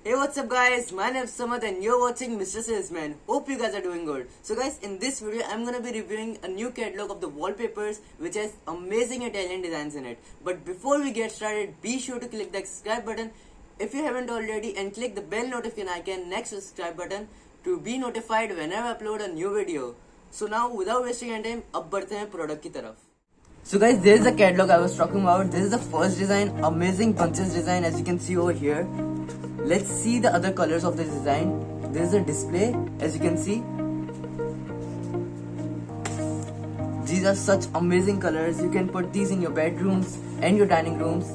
Hey, what's up guys? My name is Samad and you're watching Mr. Salesman. Hope you guys are doing good. So guys, in this video I'm gonna be reviewing a new catalog of the wallpapers which has amazing Italian designs in it. But before we get started, be sure to click the subscribe button if you haven't already and click the bell notification icon next to the subscribe button to be notified whenever I upload a new video. So now without wasting any time, अब बढ़ते हैं product की तरफ. So guys, there is the catalog I was talking about. This is the first design, amazing bunches design as you can see over here. Let's see the other colors of this design. There is a display as you can see. These are such amazing colors. You can put these in your bedrooms and your dining rooms.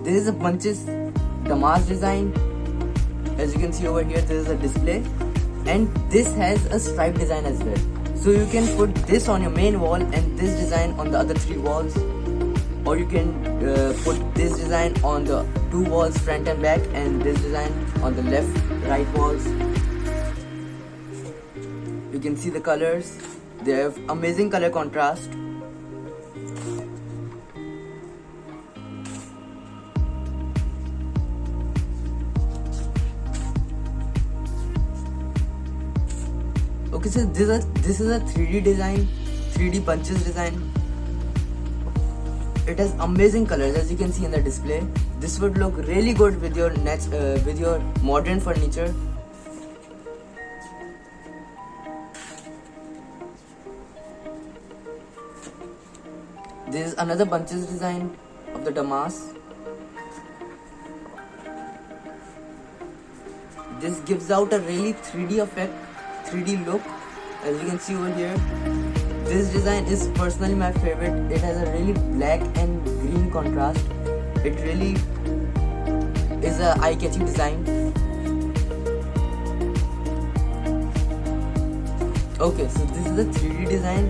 There is a bunches Damas design. As you can see over here, there is a display. And this has a stripe design as well. So you can put this on your main wall and this design on the other three walls, or you can put this design on the two walls front and back and this design on the left right walls. You can see the colors. They have amazing color contrast. Okay, so this is a 3D design, 3D bunches design. It has amazing colors as you can see in the display. This would look really good with your modern furniture. There is another bunches design of the Damas. This gives out a really 3D effect, 3D look as you can see over here. This design is personally my favorite. It has a really black and green contrast. It really is a eye-catching design. Okay, so this is a 3D design.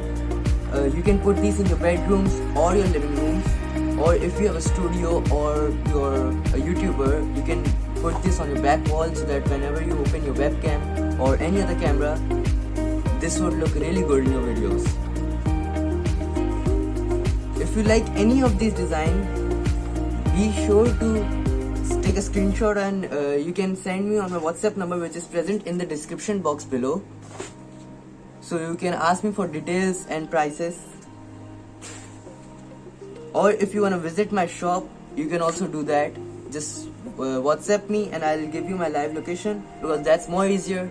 You can put these in your bedrooms or your living rooms, or if you have a studio or you're a YouTuber, you can put this on your back wall so that whenever you open your webcam or any other camera, this would look really good in your videos. If you like any of these designs, be sure to take a screenshot and you can send me on my WhatsApp number which is present in the description box below. So you can ask me for details and prices. Or if you want to visit my shop, you can also do that. Just WhatsApp me and I'll give you my live location because that's more easier.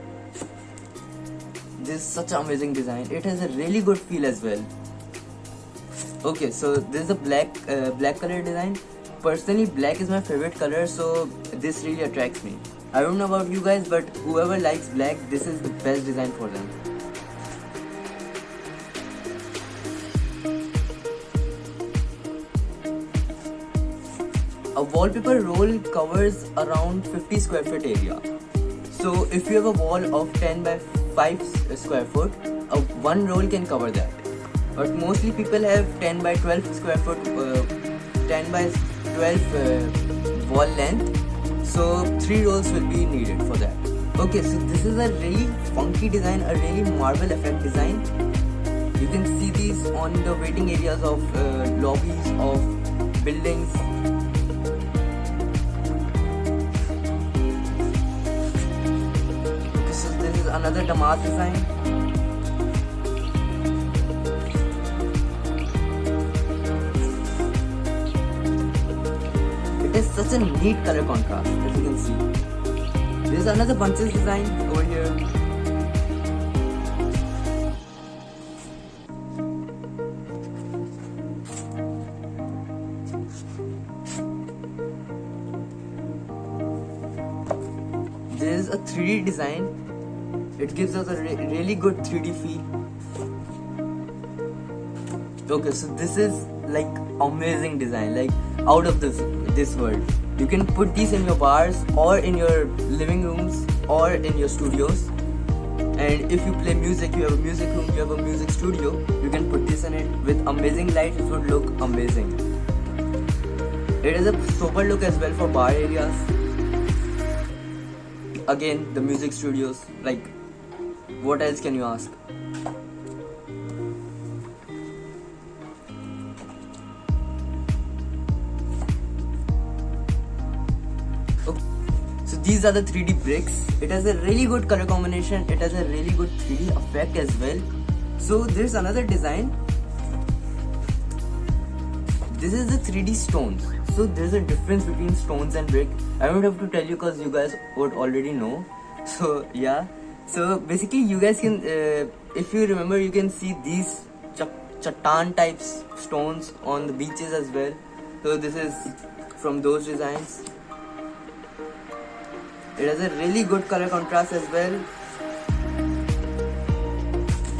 This is such an amazing design. It has a really good feel as well. Okay, so this is a black color design. Personally, black is my favorite color, so this really attracts me. I don't know about you guys, but whoever likes black, this is the best design for them. A wallpaper roll covers around 50 square foot area. So if you have a wall of 10 by 5 square foot, one roll can cover that. But mostly people have 10 by 12 square foot, 10 by 12 wall length. So 3 rolls will be needed for that. Okay, so this is a really funky design, a really marble effect design. You can see these on the waiting areas of lobbies of buildings. Okay, so this is another Damas design. It's such a neat color contrast as you can see. There's another bunches design over here. There's a 3D design. It gives us a really good 3D feel. Okay, so this is like amazing design, like out of this world. You can put these in your bars or in your living rooms or in your studios. And if you play music, you have a music room, you have a music studio, you can put this in it with amazing lights. It would look amazing. It has a sober look as well for bar areas. Again, the music studios, like what else can you ask? these are the 3D bricks. It has a really good color combination. It has a really good 3D effect as well. So there's another design. This is the 3D stones. So there's a difference between stones and brick. I don't have to tell you because you guys would already know. So yeah. So basically you guys can, if you remember, you can see these Chattan types stones on the beaches as well. So this is from those designs. It has a really good color contrast as well.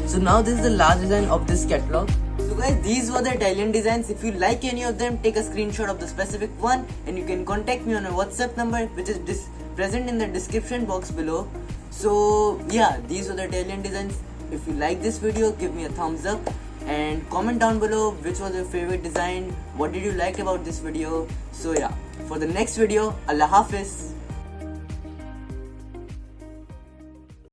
So now this is the last design of this catalog. So guys, these were the Italian designs. If you like any of them, take a screenshot of the specific one and you can contact me on my WhatsApp number, which is present in the description box below. So yeah, these were the Italian designs. If you like this video, give me a thumbs up and comment down below which was your favorite design, what did you like about this video. So yeah, for the next video, Allah Hafiz.